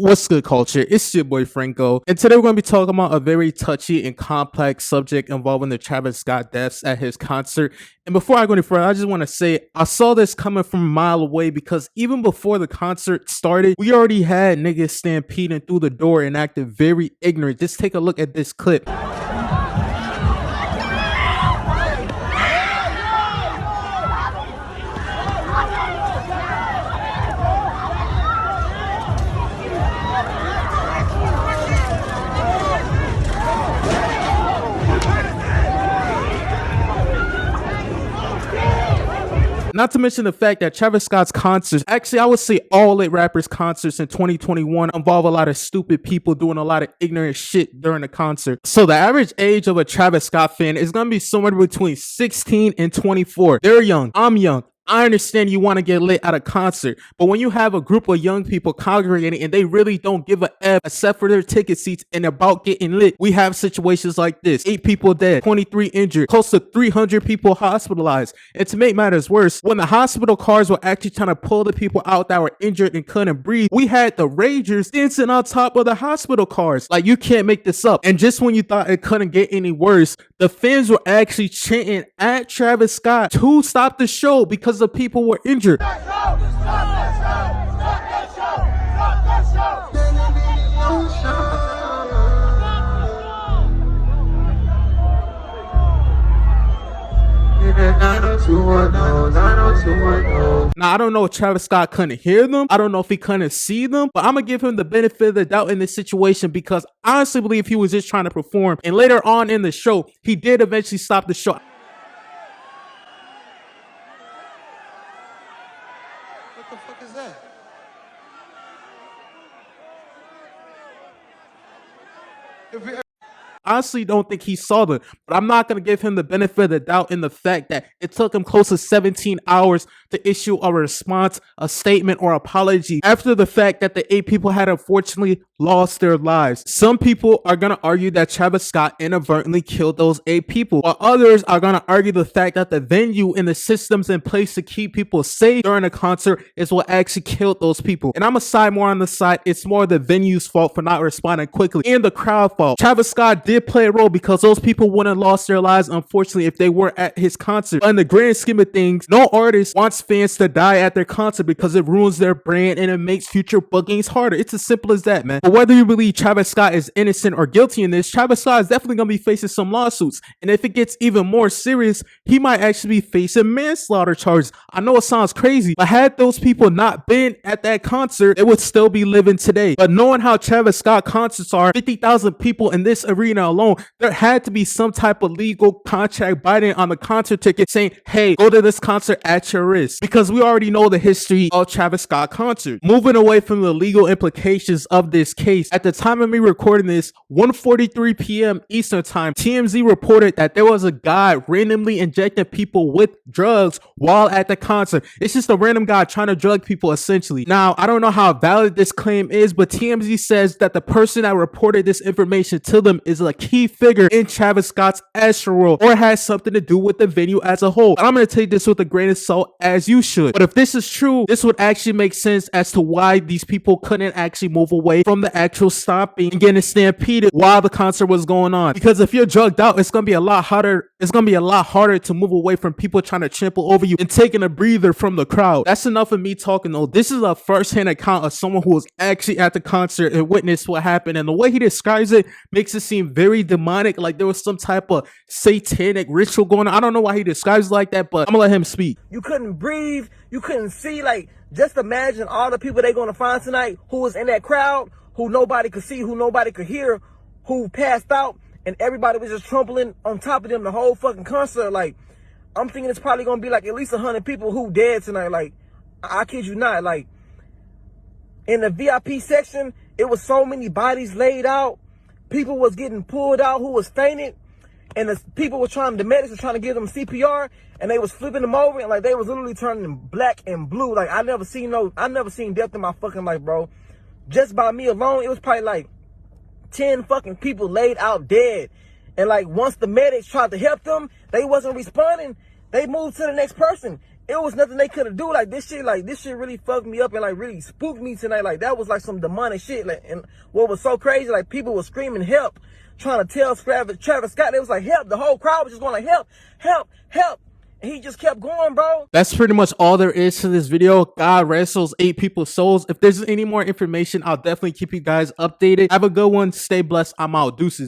What's good, culture? It's your boy Franco, and today we're going to be talking about a very touchy and complex subject involving the Travis Scott deaths at his concert. And before I go any further, I just want to say I saw this coming from a mile away, because even before the concert started, we already had niggas stampeding through the door and acting very ignorant. Just take a look at this clip. Not to mention the fact that Travis Scott's concerts, actually I would say all lit rappers' concerts in 2021 involve a lot of stupid people doing a lot of ignorant shit during the concert. So the average age of a Travis Scott fan is going to be somewhere between 16 and 24. They're young. I'm young. I understand you want to get lit at a concert, but when you have a group of young people congregating and they really don't give a F except for their ticket seats and about getting lit, we have situations like this. 8 people dead, 23 injured, close to 300 people hospitalized. And to make matters worse, when the hospital cars were actually trying to pull the people out that were injured and couldn't breathe, we had the ragers dancing on top of the hospital cars. Like, you can't make this up. And just when you thought it couldn't get any worse, the fans were actually chanting at Travis Scott to stop the show because the people were injured. Now, I don't know if Travis Scott couldn't hear them. I don't know if he couldn't see them, but I'm gonna give him the benefit of the doubt in this situation, because I honestly believe he was just trying to perform. And later on in the show, he did eventually stop the show. What the fuck is that? I honestly don't think he saw them, but I'm not going to give him the benefit of the doubt in the fact that it took him close to 17 hours to issue a response, a statement, or apology after the fact that the 8 people had unfortunately lost their lives. Some people are going to argue that Travis Scott inadvertently killed those 8 people, while others are going to argue the fact that the venue and the systems in place to keep people safe during a concert is what actually killed those people. And I'm going to side more on the side it's more the venue's fault for not responding quickly and the crowd fault. Travis Scott did play a role, because those people wouldn't have lost their lives, unfortunately, if they were at his concert. But in the grand scheme of things, no artist wants fans to die at their concert, because it ruins their brand and it makes future bookings harder. It's as simple as that, man. But whether you believe Travis Scott is innocent or guilty in this, Travis Scott is definitely going to be facing some lawsuits. And if it gets even more serious, he might actually be facing manslaughter charges. I know it sounds crazy, but had those people not been at that concert, it would still be living today. But knowing how Travis Scott concerts are, 50,000 people in this arena alone, there had to be some type of legal contract binding on the concert ticket saying, hey, go to this concert at your risk, because we already know the history of Travis Scott concerts. Moving away from the legal implications of this case, at the time of me recording this, 1:43 p.m. Eastern time, TMZ reported that there was a guy randomly injecting people with drugs while at the concert. It's just a random guy trying to drug people, essentially. Now, I don't know how valid this claim is, but TMZ says that the person that reported this information to them is a key figure in Travis Scott's Astroworld, or has something to do with the venue as a whole. I'm going to take this with a grain of salt, as you should. But if this is true, this would actually make sense as to why these people couldn't actually move away from the actual stomping and getting stampeded while the concert was going on. Because if you're drugged out, it's going to be a lot harder. It's going to be a lot harder to move away from people trying to trample over you and taking a breather from the crowd. That's enough of me talking, though. This is a first-hand account of someone who was actually at the concert and witnessed what happened. And the way he describes it makes it seem very demonic, like there was some type of satanic ritual going on. I don't know why he describes it like that, but I'm gonna let him speak. You couldn't breathe. You couldn't see. Like, just imagine all the people they're gonna find tonight who was in that crowd, who nobody could see, who nobody could hear, who passed out, and everybody was just trampling on top of them the whole fucking concert. Like, I'm thinking it's probably gonna be like at least 100 people who dead tonight. Like, I kid you not. Like, in the VIP section, it was so many bodies laid out. People was getting pulled out who was fainted. and the medics were trying to give them CPR, and they was flipping them over, and like they was literally turning black and blue. Like I never seen death in my fucking life, bro. Just by me alone, it was probably like 10 fucking people laid out dead. And like once the medics tried to help them, they wasn't responding. They moved to the next person. It was nothing they could have do. Like this shit really fucked me up and like really spooked me tonight. Like that was like some demonic shit. Like, and what was so crazy, like people were screaming help, trying to tell Travis Scott. They was like help. The whole crowd was just going like help, help, help. And he just kept going, bro. That's pretty much all there is to this video. God rest those 8 people's souls. If there's any more information, I'll definitely keep you guys updated. Have a good one. Stay blessed. I'm out. Deuces.